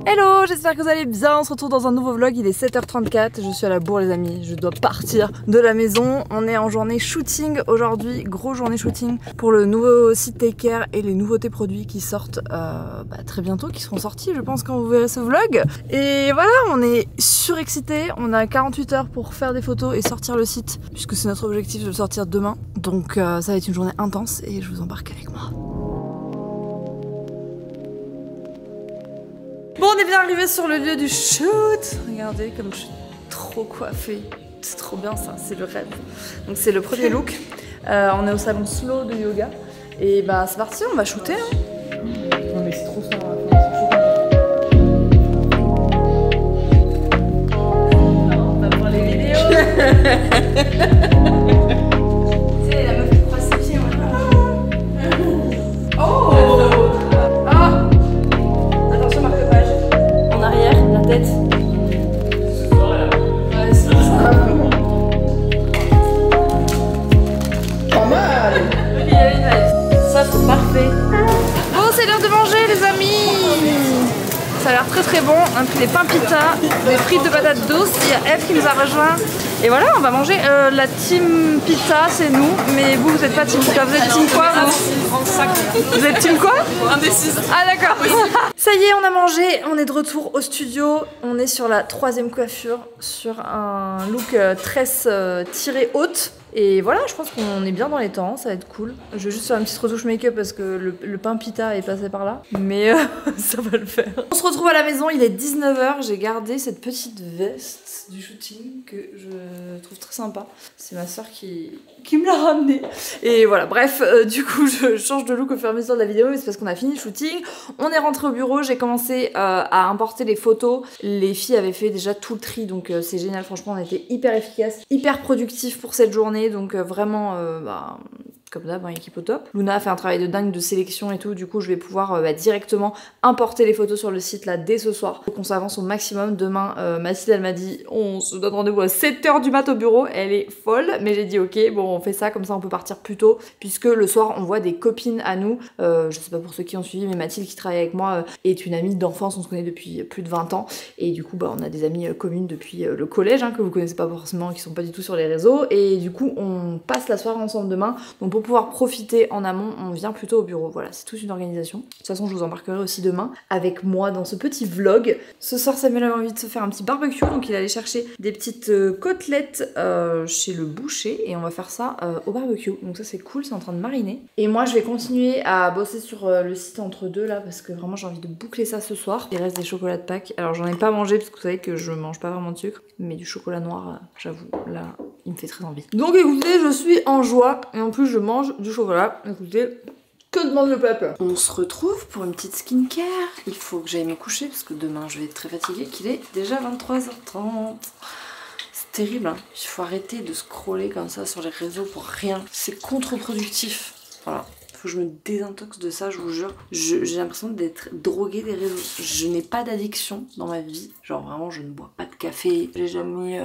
Hello, j'espère que vous allez bien, on se retrouve dans un nouveau vlog, il est 7h34, je suis à la bourre les amis, je dois partir de la maison. On est en journée shooting aujourd'hui, grosse journée shooting pour le nouveau site Take Care et les nouveautés produits qui sortent très bientôt, qui seront sortis je pense quand vous verrez ce vlog. Et voilà, on est surexcités, on a 48 heures pour faire des photos et sortir le site, puisque c'est notre objectif de le sortir demain. Donc ça va être une journée intense et je vous embarque avec moi. Bon, on est bien arrivé sur le lieu du shoot. Regardez comme je suis trop coiffée. C'est trop bien ça, c'est le rêve. Donc c'est le premier look. On est au salon Slow de yoga. Et bah c'est parti, on va shooter. Hein. Non mais c'est trop ça. On va voir les vidéos. Ça a l'air très très bon, on a pris des pains pita, des frites de patates douces, il y a Eve qui nous a rejoint. Et voilà, on va manger la team pizza, c'est nous, mais vous êtes pas team pizza, vous êtes team quoi vous êtes team quoi? Indécis. Ah d'accord. Ça y est, on a mangé, on est de retour au studio, on est sur la 3e coiffure, sur un look tresse tirée haute. Et voilà, je pense qu'on est bien dans les temps, ça va être cool. Je vais juste faire une petite retouche make-up parce que le pain pita est passé par là. Mais ça va le faire. On se retrouve à la maison, il est 19h. J'ai gardé cette petite veste du shooting que je trouve très sympa. C'est ma soeur qui me l'a ramenée. Et voilà, bref, du coup, je change de look au fur et à mesure de la vidéo. Mais c'est parce qu'on a fini le shooting. On est rentré au bureau, j'ai commencé à importer les photos. Les filles avaient fait déjà tout le tri, donc c'est génial. Franchement, on a été hyper efficace, hyper productif pour cette journée. Donc vraiment, comme d'hab, équipe au top. Luna a fait un travail de dingue de sélection et tout, du coup je vais pouvoir directement importer les photos sur le site là dès ce soir. Faut qu'on s'avance au maximum. Demain, Mathilde elle m'a dit on se donne rendez-vous à 7h du mat au bureau, elle est folle, mais j'ai dit ok, bon on fait ça, comme ça on peut partir plus tôt, puisque le soir on voit des copines à nous, je sais pas pour ceux qui ont suivi, mais Mathilde qui travaille avec moi est une amie d'enfance, on se connaît depuis plus de 20 ans, et du coup on a des amies communes depuis le collège, que vous connaissez pas forcément, qui sont pas du tout sur les réseaux, et du coup on passe la soirée ensemble demain, donc pour pouvoir profiter en amont, on vient plutôt au bureau. Voilà, c'est toute une organisation. De toute façon, je vous embarquerai aussi demain avec moi dans ce petit vlog. Ce soir, Samuel avait envie de se faire un petit barbecue, donc il allait chercher des petites côtelettes chez le boucher et on va faire ça au barbecue. Donc ça, c'est cool, c'est en train de mariner. Et moi, je vais continuer à bosser sur le site entre deux là parce que vraiment, j'ai envie de boucler ça ce soir. Il reste des chocolats de Pâques. Alors, j'en ai pas mangé parce que vous savez que je mange pas vraiment de sucre, mais du chocolat noir, j'avoue, là, il me fait très envie. Donc écoutez, je suis en joie et en plus je mange du chocolat. Écoutez, que demande le peuple? On se retrouve pour une petite skincare. Il faut que j'aille me coucher parce que demain je vais être très fatiguée, qu'il est déjà 23h30. C'est terrible, hein. Il faut arrêter de scroller comme ça sur les réseaux pour rien. C'est contre-productif. Voilà. Faut que je me désintoxe de ça, je vous jure. J'ai l'impression d'être droguée des réseaux. Je n'ai pas d'addiction dans ma vie. Genre vraiment, je ne bois pas de café. J'ai jamais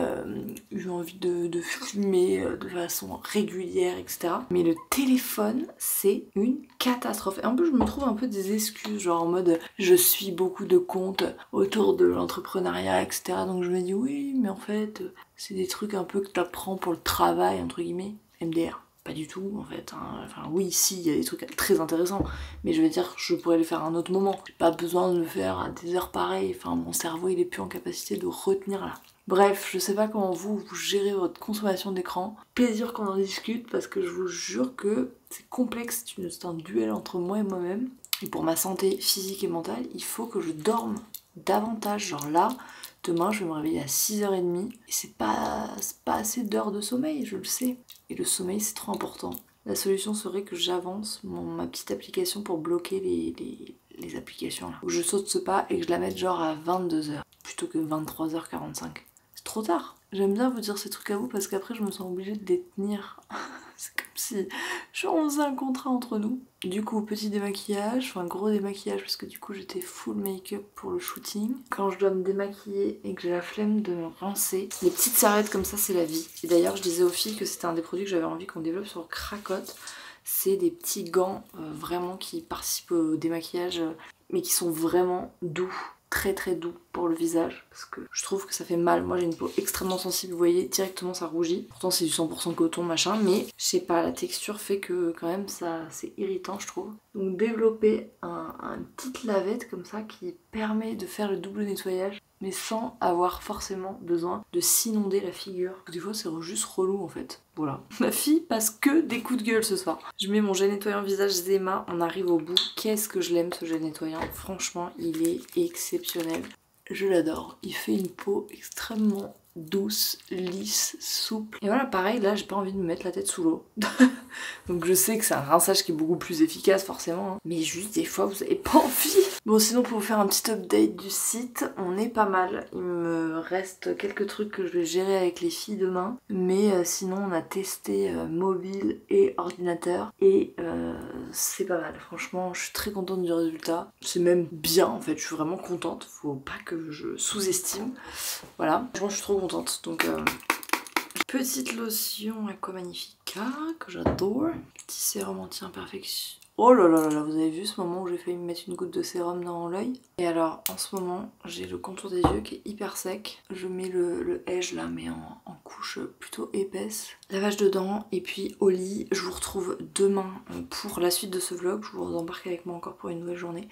eu envie de fumer de façon régulière, etc. Mais le téléphone, c'est une catastrophe. Et en plus, je me trouve un peu des excuses, genre en mode je suis beaucoup de comptes autour de l'entrepreneuriat, etc. Donc je me dis oui, mais en fait, c'est des trucs un peu que t'apprends pour le travail, entre guillemets, MDR. Pas du tout en fait, enfin oui si il y a des trucs très intéressants, mais je veux dire je pourrais le faire à un autre moment, j'ai pas besoin de le faire à des heures pareilles, enfin mon cerveau il est plus en capacité de retenir là. Bref, je sais pas comment vous gérez votre consommation d'écran, plaisir qu'on en discute parce que je vous jure que c'est complexe, c'est un duel entre moi et moi-même, et pour ma santé physique et mentale, il faut que je dorme davantage, genre là, demain je vais me réveiller à 6h30 et c'est pas assez d'heures de sommeil, je le sais. Et le sommeil c'est trop important. La solution serait que j'avance ma petite application pour bloquer les applications là. Où je saute ce pas et que je la mette genre à 22h plutôt que 23h45. C'est trop tard. J'aime bien vous dire ces trucs à vous parce qu'après je me sens obligée de les tenir. C'est comme si on faisait un contrat entre nous. Du coup, petit démaquillage, enfin gros démaquillage parce que du coup j'étais full make-up pour le shooting. Quand je dois me démaquiller et que j'ai la flemme de me rincer, les petites serviettes comme ça c'est la vie. Et d'ailleurs je disais aux filles que c'était un des produits que j'avais envie qu'on développe sur Cracotte. C'est des petits gants vraiment qui participent au démaquillage mais qui sont vraiment doux. très très doux pour le visage parce que je trouve que ça fait mal. Moi j'ai une peau extrêmement sensible, vous voyez directement ça rougit. Pourtant c'est du 100% coton machin, mais je sais pas, la texture fait que quand même ça c'est irritant je trouve. Donc développer une petite lavette comme ça qui permet de faire le double nettoyage mais sans avoir forcément besoin de s'inonder la figure. Des fois c'est juste relou en fait. Voilà. Ma fille passe que des coups de gueule ce soir. Je mets mon gel nettoyant visage Zema, on arrive au bout. Qu'est-ce que je l'aime ce gel nettoyant. Franchement il est exceptionnel. Je l'adore. Il fait une peau extrêmement douce, lisse, souple. Et voilà, pareil, là j'ai pas envie de me mettre la tête sous l'eau. Donc je sais que c'est un rinçage qui est beaucoup plus efficace forcément, hein. Mais juste des fois vous avez pas envie. Bon sinon pour vous faire un petit update du site, on est pas mal. Il me reste quelques trucs que je vais gérer avec les filles demain. Mais sinon on a testé mobile et ordinateur. Et c'est pas mal. Franchement je suis très contente du résultat. C'est même bien en fait, je suis vraiment contente. Faut pas que je sous-estime. Voilà, franchement je suis trop contente. Donc petite lotion Aqua Magnifica que j'adore. Petit sérum anti-imperfection. Oh là là là là, vous avez vu ce moment où j'ai failli me mettre une goutte de sérum dans l'œil? Et alors en ce moment j'ai le contour des yeux qui est hyper sec. Je mets le Edge là mais en couche plutôt épaisse. Lavage de dents et puis au lit. Je vous retrouve demain pour la suite de ce vlog. Je vous embarque avec moi encore pour une nouvelle journée.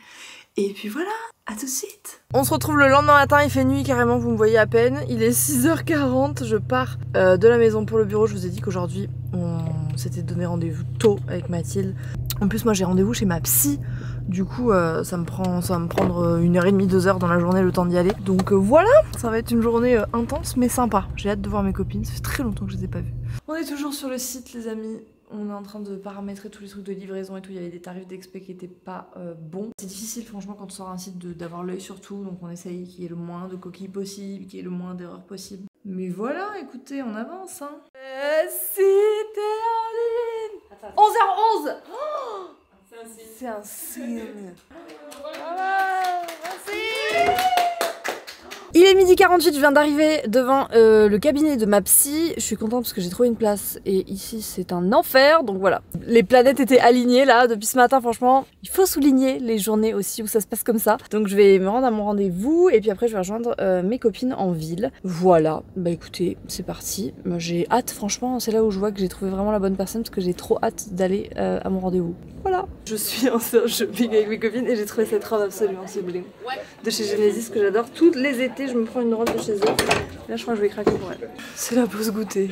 Et puis voilà, à tout de suite. On se retrouve le lendemain matin, il fait nuit carrément, vous me voyez à peine. Il est 6h40, je pars de la maison pour le bureau. Je vous ai dit qu'aujourd'hui on s'était donné rendez-vous tôt avec Mathilde. En plus moi j'ai rendez-vous chez ma psy. Du coup ça va me prendre 1h30, 2h dans la journée le temps d'y aller. Donc voilà, ça va être une journée intense mais sympa. J'ai hâte de voir mes copines, ça fait très longtemps que je les ai pas vues. On est toujours sur le site les amis. On est en train de paramétrer tous les trucs de livraison et tout. Il y avait des tarifs d'expé qui étaient pas bons. C'est difficile franchement quand on sort un site d'avoir l'œil sur tout. Donc on essaye qu'il y ait le moins de coquilles possible, qu'il y ait le moins d'erreurs possible. Mais voilà, écoutez, on avance hein. Si t'es en ligne. 11h11 oh, c'est un signe. Voilà, merci. Il est 12h48, je viens d'arriver devant le cabinet de ma psy. Je suis contente parce que j'ai trouvé une place et ici c'est un enfer. Donc voilà, les planètes étaient alignées là depuis ce matin. Franchement, il faut souligner les journées aussi où ça se passe comme ça. Donc je vais me rendre à mon rendez-vous et puis après je vais rejoindre mes copines en ville. Voilà, bah écoutez, c'est parti. J'ai hâte, franchement, c'est là où je vois que j'ai trouvé vraiment la bonne personne parce que j'ai trop hâte d'aller à mon rendez-vous. Voilà, je suis en shopping avec mes copines et j'ai trouvé cette robe absolument sublime de chez Genesis que j'adore. Tous les étés je me prends une robe de chez eux. Là je crois que je vais craquer pour elle. C'est la pause goûter.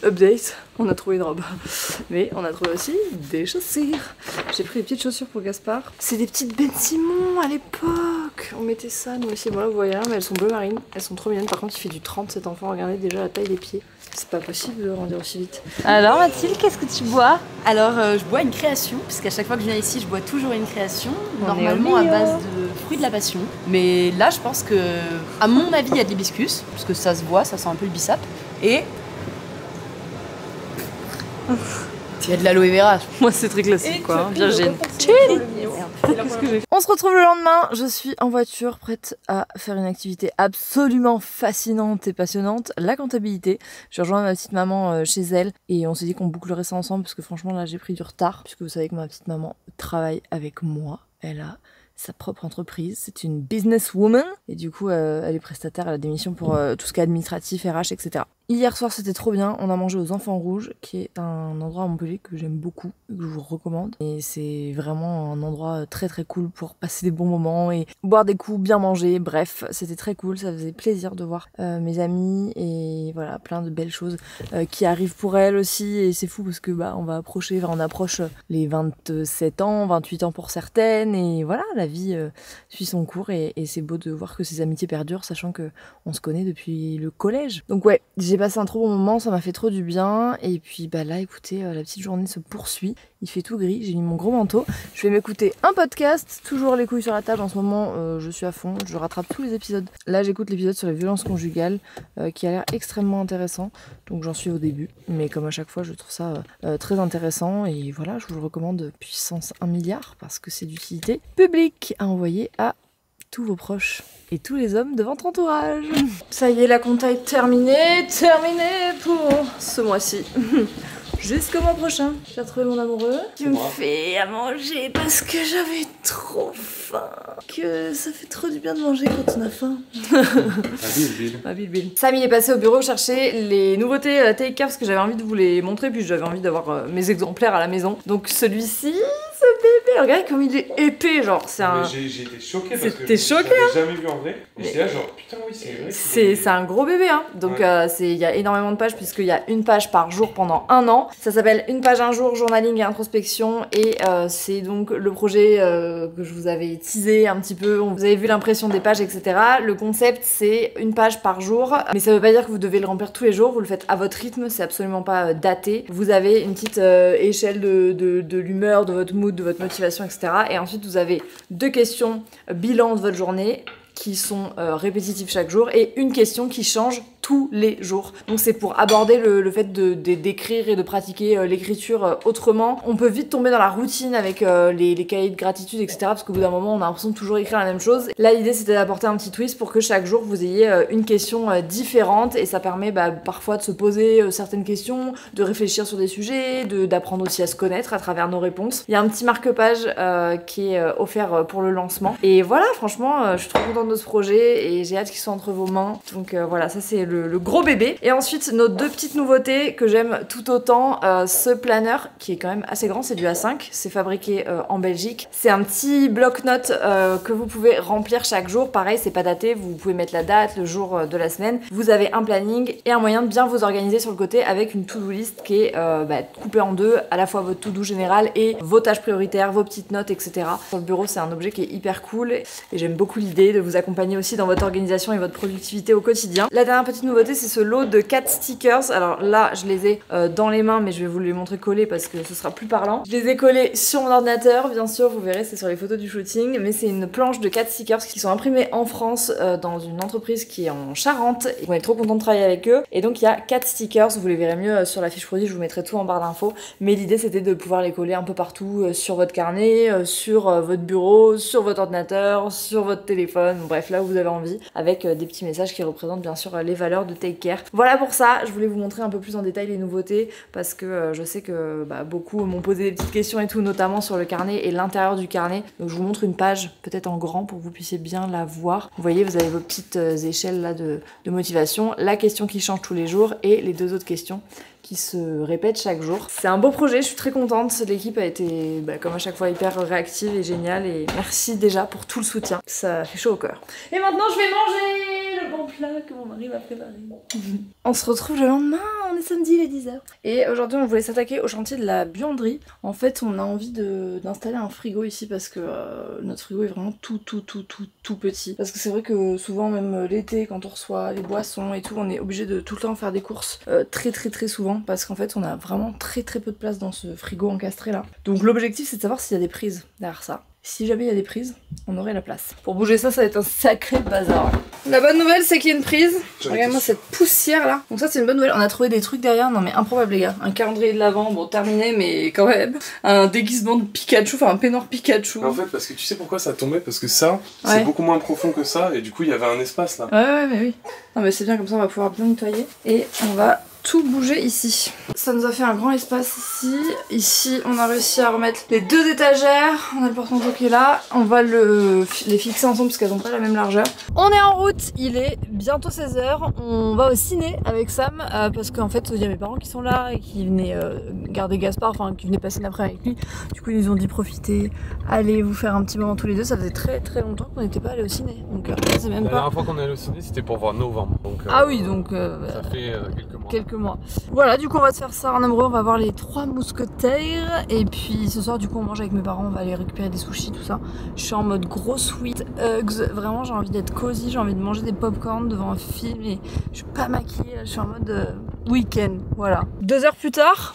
Update, on a trouvé une robe. Mais on a trouvé aussi des chaussures. J'ai pris des petites chaussures pour Gaspard. C'est des petites Ben Simon à l'époque. On mettait ça nous aussi. Bon là vous voyez là, mais elles sont bleu marine. Elles sont trop mignonnes. Par contre il fait du 30 cet enfant. Regardez déjà la taille des pieds. C'est pas possible de grandir aussi vite. Alors Mathilde, qu'est-ce que tu bois? Alors je bois une création, puisqu'à chaque fois que je viens ici, je bois toujours une création, normalement à base de fruits de la passion. Mais là, je pense que, à mon avis, il y a de l'hibiscus, parce que ça se voit, ça sent un peu le bissap. Et il y a de l'aloe vera. Moi c'est très classique quoi, hein. Virgin. On se retrouve le lendemain, je suis en voiture prête à faire une activité absolument fascinante et passionnante, la comptabilité. Je rejoins ma petite maman chez elle et on s'est dit qu'on bouclerait ça ensemble parce que franchement là j'ai pris du retard puisque vous savez que ma petite maman travaille avec moi, elle a sa propre entreprise, c'est une businesswoman et du coup elle est prestataire, elle a des missions pour tout ce qui est administratif, RH, etc. Hier soir c'était trop bien, on a mangé aux Enfants Rouges qui est un endroit à Montpellier que j'aime beaucoup, que je vous recommande et c'est vraiment un endroit très très cool pour passer des bons moments et boire des coups, bien manger, bref c'était très cool, ça faisait plaisir de voir mes amis et voilà plein de belles choses qui arrivent pour elles aussi et c'est fou parce que bah on approche les 27 ans, 28 ans pour certaines et voilà la vie suit son cours et c'est beau de voir que ces amitiés perdurent sachant que on se connaît depuis le collège. Donc ouais, j'ai passé un trop bon moment, ça m'a fait trop du bien et puis bah là écoutez la petite journée se poursuit, il fait tout gris, j'ai mis mon gros manteau, je vais m'écouter un podcast, toujours les couilles sur la table en ce moment, je suis à fond, je rattrape tous les épisodes. Là j'écoute l'épisode sur les violences conjugales qui a l'air extrêmement intéressant, donc j'en suis au début, mais comme à chaque fois je trouve ça très intéressant et voilà je vous le recommande puissance 1 milliard parce que c'est d'utilité publique à envoyer à tous vos proches et tous les hommes de votre entourage. Ça y est, la compta est terminée pour ce mois-ci. Jusqu'au mois prochain. J'ai retrouvé mon amoureux qui me fait à manger parce que j'avais trop faim. faim. Que ça fait trop du bien de manger quand on a faim. Sam il est passé au bureau chercher les nouveautés Take Care parce que j'avais envie de vous les montrer, puis j'avais envie d'avoir mes exemplaires à la maison. Donc celui-ci, ce bébé, regardez comme il est épais, genre c'est un... J'ai été choquée parce que je l'avais jamais vu en vrai. Et j'étais là genre putain oui c'est vrai. C'est un gros bébé hein. Donc il y a énormément de pages puisqu'il y a une page par jour pendant 1 an. Ça s'appelle Une page un jour, journaling et introspection. Et c'est donc le projet que je vous avais teasé un petit peu. Vous avez vu l'impression des pages, etc. Le concept c'est une page par jour. Mais ça veut pas dire que vous devez le remplir tous les jours. Vous le faites à votre rythme, c'est absolument pas daté. Vous avez une petite échelle de l'humeur, de votre mood, de votre motivation, etc. Et ensuite vous avez 2 questions bilan de votre journée qui sont répétitives chaque jour et une question qui change tous les jours. Donc c'est pour aborder le fait d'écrire et de pratiquer l'écriture autrement. On peut vite tomber dans la routine avec les cahiers de gratitude, etc. Parce qu'au bout d'un moment, on a l'impression de toujours écrire la même chose. Là, l'idée, c'était d'apporter un petit twist pour que chaque jour, vous ayez une question différente et ça permet parfois de se poser certaines questions, de réfléchir sur des sujets, d'apprendre aussi à se connaître à travers nos réponses. Il y a un petit marque-page qui est offert pour le lancement. Et voilà, franchement, je suis trop contente de ce projet et j'ai hâte qu'il soit entre vos mains. Donc voilà, ça c'est le gros bébé. Et ensuite, nos 2 petites nouveautés que j'aime tout autant, ce planner qui est quand même assez grand, c'est du A5, c'est fabriqué en Belgique. C'est un petit bloc-notes que vous pouvez remplir chaque jour. Pareil, c'est pas daté, vous pouvez mettre la date, le jour de la semaine. Vous avez un planning et un moyen de bien vous organiser sur le côté avec une to-do list qui est coupée en 2, à la fois votre to-do général et vos tâches prioritaires, vos petites notes, etc. Sur le bureau, c'est un objet qui est hyper cool et j'aime beaucoup l'idée de vous accompagner aussi dans votre organisation et votre productivité au quotidien. La dernière petite nouveauté, c'est ce lot de 4 stickers. Alors là, je les ai dans les mains, mais je vais vous les montrer collés parce que ce sera plus parlant. Je les ai collés sur mon ordinateur, bien sûr, vous verrez, c'est sur les photos du shooting, mais c'est une planche de 4 stickers qui sont imprimés en France dans une entreprise qui est en Charente. Et on est trop content de travailler avec eux. Et donc il y a 4 stickers, vous les verrez mieux sur la fiche produit, je vous mettrai tout en barre d'infos. Mais l'idée, c'était de pouvoir les coller un peu partout sur votre carnet, sur votre bureau, sur votre ordinateur, sur votre téléphone, bref, là où vous avez envie, avec des petits messages qui représentent bien sûr les valeurs de Take Care. Voilà pour ça, je voulais vous montrer un peu plus en détail les nouveautés parce que je sais que beaucoup m'ont posé des petites questions et tout, notamment sur le carnet et l'intérieur du carnet. Donc je vous montre une page peut-être en grand pour que vous puissiez bien la voir. Vous voyez, vous avez vos petites échelles là de motivation, la question qui change tous les jours et les 2 autres questions qui se répètent chaque jour. C'est un beau projet, je suis très contente. L'équipe a été, comme à chaque fois, hyper réactive et géniale. Et merci déjà pour tout le soutien. Ça fait chaud au cœur. Et maintenant, je vais manger le bon plat que mon mari m'a préparé. On se retrouve le lendemain, on est samedi, il est 10h. Et aujourd'hui, on voulait s'attaquer au chantier de la buanderie. En fait, on a envie d'installer un frigo ici parce que notre frigo est vraiment tout petit. Parce que c'est vrai que souvent, même l'été, quand on reçoit les boissons et tout, on est obligé de tout le temps faire des courses très souvent. Parce qu'en fait on a vraiment très peu de place dans ce frigo encastré là. Donc l'objectif c'est de savoir s'il y a des prises derrière ça. Si jamais il y a des prises, on aurait la place. Pour bouger ça, ça va être un sacré bazar. La bonne nouvelle c'est qu'il y a une prise. Regarde-moi cette poussière là. Donc ça c'est une bonne nouvelle. On a trouvé des trucs derrière, non mais improbable les gars. Un calendrier de l'Avent, bon terminé mais quand même. Un déguisement de Pikachu, enfin un peignoir Pikachu. En fait parce que tu sais pourquoi ça tombait? Parce que ça, c'est beaucoup moins profond que ça et du coup il y avait un espace là. Ouais mais oui. Non mais c'est bien, comme ça on va pouvoir bien nettoyer. Et on va tout bouger ici. Ça nous a fait un grand espace ici. Ici, on a réussi à remettre les 2 étagères. On a le porte-manteau qui est là. On va les fixer ensemble parce qu'elles n'ont pas la même largeur. On est en route. Il est bientôt 16h. On va au ciné avec Sam parce qu'en fait, il y a mes parents qui sont là et qui venaient garder Gaspard, enfin qui venaient passer l'après avec lui. Du coup, ils nous ont dit profitez, allez vous faire un petit moment tous les deux. Ça faisait très longtemps qu'on n'était pas allé au ciné. Donc c'est même La pas. dernière fois qu'on est allé au ciné, c'était pour voir Novembre. Donc, ah oui, donc ça fait quelques mois. Voilà, du coup on va se faire ça en amoureux, on va voir les 3 mousquetaires et puis ce soir du coup on mange avec mes parents, on va aller récupérer des sushis, tout ça. Je suis en mode gros sweet hugs, vraiment j'ai envie d'être cosy, j'ai envie de manger des popcorn devant un film et je suis pas maquillée, là, je suis en mode week-end, voilà. 2 heures plus tard,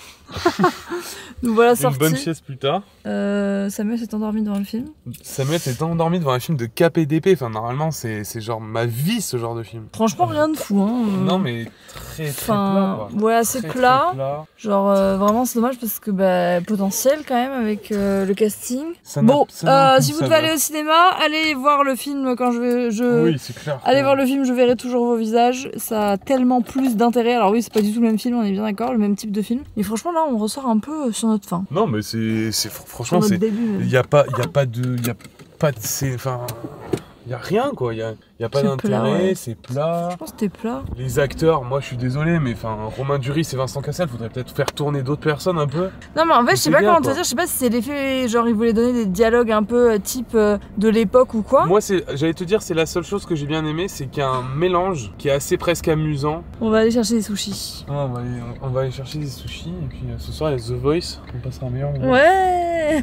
nous voilà sortis. Une bonne sieste plus tard. Samuel s'est endormi devant le film. Samuel s'est endormi devant un film de KPDP, enfin normalement c'est genre ma vie ce genre de film. Franchement rien de fou hein. Non mais très plat quoi. Ouais assez plat. Genre vraiment c'est dommage parce que potentiel quand même avec le casting. Bon si vous devez aller au cinéma, allez voir le film quand Oui c'est clair. Allez voir le film, je verrai toujours vos visages. Ça a tellement plus d'intérêt. Alors oui c'est pas du tout le même film, on est bien d'accord, le même type de film. Mais franchement là on ressort un peu sur notre fin. Non mais c'est franchement c'est il y a pas de pas de... Enfin... Y a rien quoi, y a pas d'intérêt, c'est plat. Je pense que c'était plat. Les acteurs, moi je suis désolé, mais enfin Romain Duris et Vincent Cassel, faudrait peut-être faire tourner d'autres personnes un peu. Non mais en fait je sais pas comment te dire, je sais pas si c'est l'effet, genre ils voulaient donner des dialogues un peu type de l'époque ou quoi. Moi j'allais te dire, c'est la seule chose que j'ai bien aimé, c'est qu'il y a un mélange qui est assez presque amusant. On va aller chercher des sushis. Ah, on va aller chercher des sushis, et puis ce soir il y a The Voice, on passera un meilleur moment. Ouais.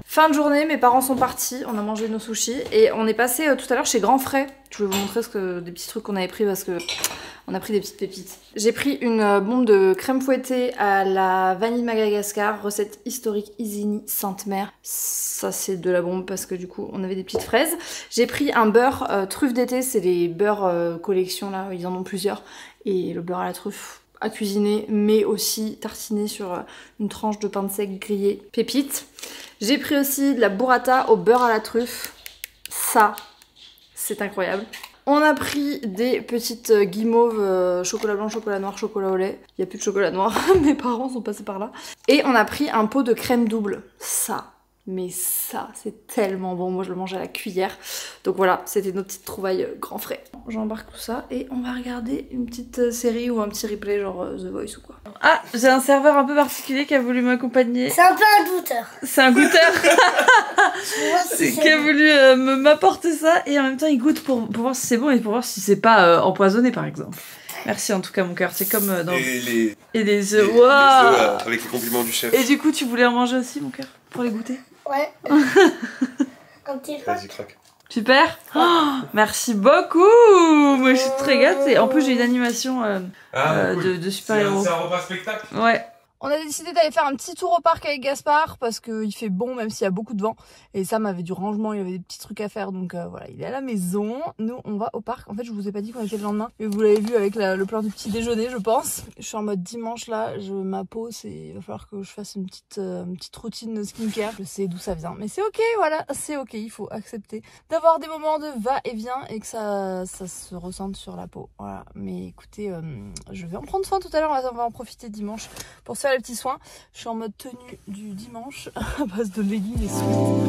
Fin de journée, mes parents sont partis, on a mangé nos sushis et on est passé tout à l'heure chez Grand Frais. Je vais vous montrer des petits trucs qu'on avait pris parce que on a pris des petites pépites. J'ai pris une bombe de crème fouettée à la vanille Madagascar, recette historique Isigny Sainte-Mère. Ça c'est de la bombe parce que du coup on avait des petites fraises. J'ai pris un beurre truffe d'été, c'est les beurres collection là, ils en ont plusieurs. Et le beurre à la truffe à cuisiner, mais aussi tartiné sur une tranche de pain de seigle grillé. Pépite. J'ai pris aussi de la burrata au beurre à la truffe. Ça, c'est incroyable. On a pris des petites guimauves chocolat blanc, chocolat noir, chocolat au lait. Il n'y a plus de chocolat noir, mes parents sont passés par là. Et on a pris un pot de crème double. Ça, mais ça, c'est tellement bon. Moi, je le mange à la cuillère. Donc voilà, c'était nos petites trouvailles Grand Frais. J'embarque tout ça et on va regarder une petite série ou un petit replay genre The Voice ou quoi. Ah, j'ai un serveur un peu particulier qui a voulu m'accompagner. C'est un peu un goûteur. C'est un goûteur qui a voulu m'apporter ça et en même temps il goûte pour voir si c'est bon et pour voir si c'est pas empoisonné par exemple. Merci en tout cas mon cœur, c'est comme dans... Et les œufs, wow. Avec les compliments du chef. Et du coup tu voulais en manger aussi mon cœur pour les goûter? Ouais. Un petit peu. Vas-y, craque. Super. Oh, merci beaucoup. Moi je suis très gâtée. En plus j'ai une animation Cool. de super-héros. C'est un repas spectacle. Ouais. On a décidé d'aller faire un petit tour au parc avec Gaspard parce qu'il fait bon même s'il y a beaucoup de vent. Et Sam avait du rangement, il y avait des petits trucs à faire donc voilà, il est à la maison. Nous on va au parc. En fait je vous ai pas dit qu'on était le lendemain. Mais vous l'avez vu avec le plan du petit déjeuner je pense. Je suis en mode dimanche là, ma peau il va falloir que je fasse une petite routine skincare. Je sais d'où ça vient mais c'est ok, voilà, c'est ok, il faut accepter d'avoir des moments de va-et-vient et que ça se ressente sur la peau. Voilà, mais écoutez, je vais en prendre soin tout à l'heure, on va en profiter dimanche pour se faire les petits soins. Je suis en mode tenue du dimanche à base de leggings et sweats.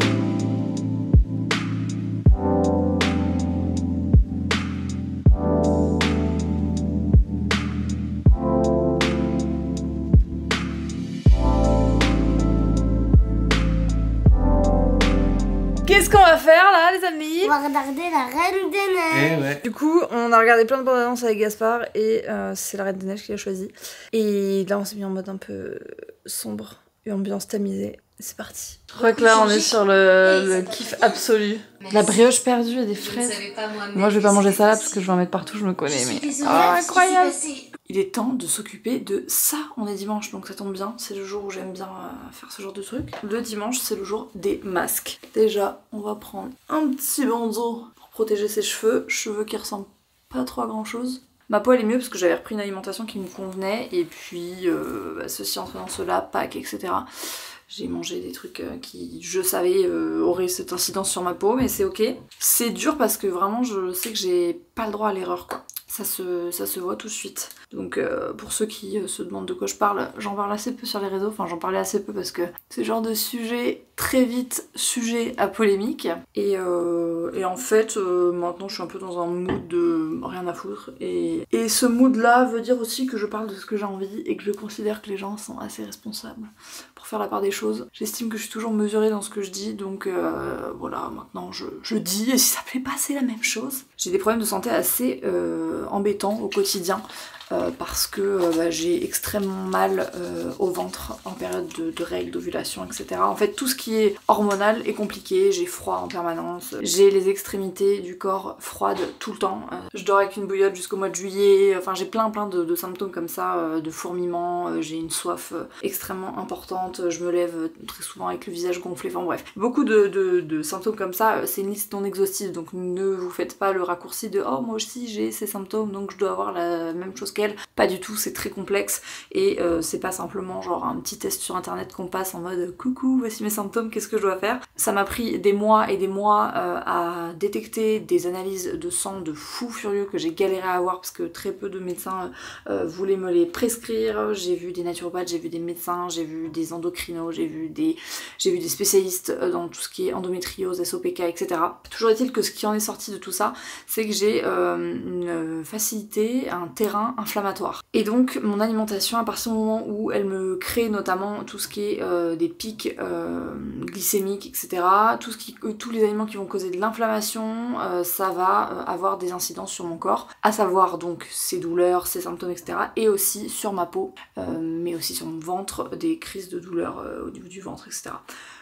Qu'est-ce qu'on va faire là les amis? On va regarder la Reine des Neiges. Ouais. Du coup, on a regardé plein de bandes annonces avec Gaspard et c'est la Reine des Neiges qui a choisi. Et là, on s'est mis en mode un peu sombre et ambiance tamisée. C'est parti. Je crois que là, on est sur le kiff absolu. La brioche perdue et des fraises. Moi, je vais pas manger ça là parce que je vais en mettre partout, je me connais. Mais incroyable. Il est temps de s'occuper de ça. On est dimanche, donc ça tombe bien. C'est le jour où j'aime bien faire ce genre de truc. Le dimanche, c'est le jour des masques. Déjà, on va prendre un petit bandeau pour protéger ses cheveux qui ressemblent pas trop à grand chose. Ma peau elle est mieux parce que j'avais repris une alimentation qui me convenait et puis ceci entraînant cela, Pâques, etc. J'ai mangé des trucs qui, je savais, auraient cette incidence sur ma peau, mais c'est ok. C'est dur parce que vraiment, je sais que j'ai pas le droit à l'erreur, quoi. Ça se voit tout de suite. Donc pour ceux qui se demandent de quoi je parle, j'en parle assez peu sur les réseaux, enfin j'en parlais assez peu parce que c'est le genre de sujet très vite sujet à polémique. Et en fait maintenant je suis un peu dans un mood de rien à foutre. Et ce mood là veut dire aussi que je parle de ce que j'ai envie et que je considère que les gens sont assez responsables pour faire la part des choses. J'estime que je suis toujours mesurée dans ce que je dis, donc voilà, maintenant je dis, et si ça plaît pas c'est la même chose. J'ai des problèmes de santé assez embêtants au quotidien. Parce que j'ai extrêmement mal au ventre en période de règles, d'ovulation, etc. En fait, tout ce qui est hormonal est compliqué, j'ai froid en permanence, j'ai les extrémités du corps froides tout le temps. Je dors avec une bouillotte jusqu'au mois de juillet, enfin j'ai plein de symptômes comme ça, de fourmillement, j'ai une soif extrêmement importante, je me lève très souvent avec le visage gonflé, enfin bref. Beaucoup de symptômes comme ça, c'est une liste non exhaustive, donc ne vous faites pas le raccourci de « Oh, moi aussi j'ai ces symptômes, donc je dois avoir la même chose qu'elle. Pas du tout, c'est très complexe et c'est pas simplement genre un petit test sur internet qu'on passe en mode coucou, voici mes symptômes, qu'est-ce que je dois faire. Ça m'a pris des mois et des mois à détecter des analyses de sang de fou furieux que j'ai galéré à avoir parce que très peu de médecins voulaient me les prescrire. J'ai vu des naturopathes, j'ai vu des médecins, j'ai vu des endocrinos, j'ai vu des spécialistes dans tout ce qui est endométriose, SOPK, etc. Toujours est-il que ce qui en est sorti de tout ça, c'est que j'ai une facilité, un terrain inflammatoire. Et donc mon alimentation, à partir du moment où elle me crée notamment tout ce qui est des pics glycémiques, etc., tous les aliments qui vont causer de l'inflammation, ça va avoir des incidences sur mon corps, à savoir donc ces douleurs, ces symptômes, etc., et aussi sur ma peau, mais aussi sur mon ventre, des crises de douleur au niveau du ventre, etc.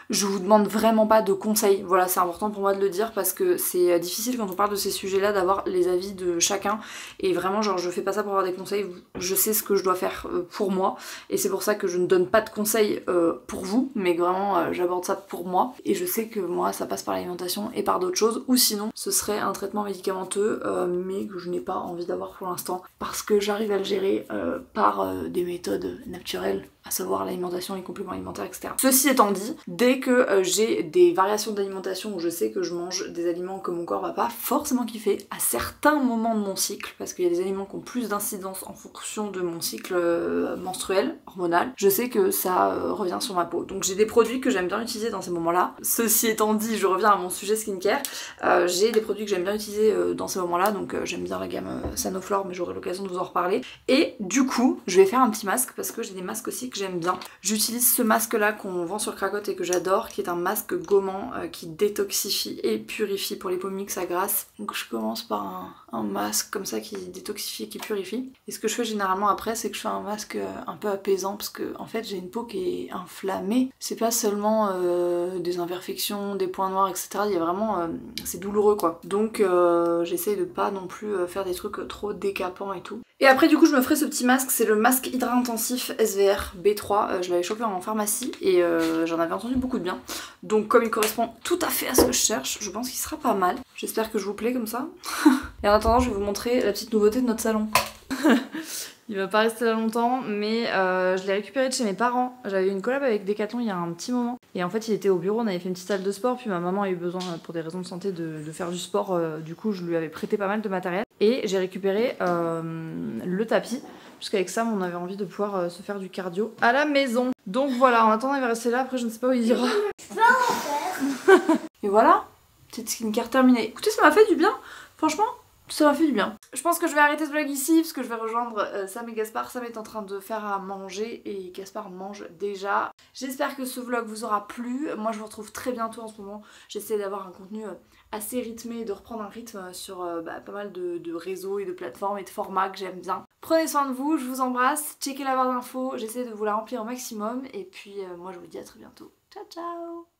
Je vous demande vraiment pas de conseils, voilà, c'est important pour moi de le dire parce que c'est difficile quand on parle de ces sujets-là d'avoir les avis de chacun et vraiment genre je fais pas ça pour avoir des conseils, je sais ce que je dois faire pour moi et c'est pour ça que je ne donne pas de conseils pour vous, mais vraiment j'aborde ça pour moi et je sais que moi ça passe par l'alimentation et par d'autres choses ou sinon ce serait un traitement médicamenteux mais que je n'ai pas envie d'avoir pour l'instant parce que j'arrive à le gérer par des méthodes naturelles, à savoir l'alimentation, les compléments alimentaires, etc. Ceci étant dit, dès que j'ai des variations d'alimentation où je sais que je mange des aliments que mon corps va pas forcément kiffer à certains moments de mon cycle, parce qu'il y a des aliments qui ont plus d'incidence en fonction de mon cycle menstruel, hormonal, je sais que ça revient sur ma peau. Donc j'ai des produits que j'aime bien utiliser dans ces moments-là. Ceci étant dit, je reviens à mon sujet skincare, j'ai des produits que j'aime bien utiliser dans ces moments-là, donc j'aime bien la gamme Sanoflore, mais j'aurai l'occasion de vous en reparler. Et du coup, je vais faire un petit masque parce que j'ai des masques aussi que j'aime bien. J'utilise ce masque là qu'on vend sur Cracotte et que j'adore, qui est un masque gommant qui détoxifie et purifie pour les peaux mixtes à grasse. Donc je commence par un masque comme ça qui détoxifie et qui purifie. Et ce que je fais généralement après, c'est que je fais un masque un peu apaisant parce que en fait j'ai une peau qui est inflammée. C'est pas seulement des imperfections, des points noirs, etc. Il y a vraiment... c'est douloureux quoi. Donc j'essaye de pas non plus faire des trucs trop décapants et tout. Et après du coup je me ferai ce petit masque, c'est le masque Hydra Intensif SVR B3, je l'avais chopé en pharmacie et j'en avais entendu beaucoup de bien. Donc comme il correspond tout à fait à ce que je cherche, je pense qu'il sera pas mal. J'espère que je vous plais comme ça. Et en attendant je vais vous montrer la petite nouveauté de notre salon. Il va pas rester là longtemps, mais je l'ai récupéré de chez mes parents. J'avais eu une collab avec Decathlon il y a un petit moment. Et en fait, il était au bureau, on avait fait une petite salle de sport, puis ma maman a eu besoin, pour des raisons de santé, de faire du sport. Du coup, je lui avais prêté pas mal de matériel. Et j'ai récupéré le tapis, puisqu'avec ça, on avait envie de pouvoir se faire du cardio à la maison. Donc voilà, en attendant, il va rester là, après je ne sais pas où il ira. Et voilà, petite skincare terminée. Écoutez, ça m'a fait du bien, franchement. Ça m'a fait du bien. Je pense que je vais arrêter ce vlog ici parce que je vais rejoindre Sam et Gaspard. Sam est en train de faire à manger et Gaspard mange déjà. J'espère que ce vlog vous aura plu. Moi je vous retrouve très bientôt en ce moment. J'essaie d'avoir un contenu assez rythmé, de reprendre un rythme sur pas mal de réseaux et de plateformes et de formats que j'aime bien. Prenez soin de vous, je vous embrasse. Checkez la barre d'infos, j'essaie de vous la remplir au maximum. Et puis moi je vous dis à très bientôt. Ciao ciao.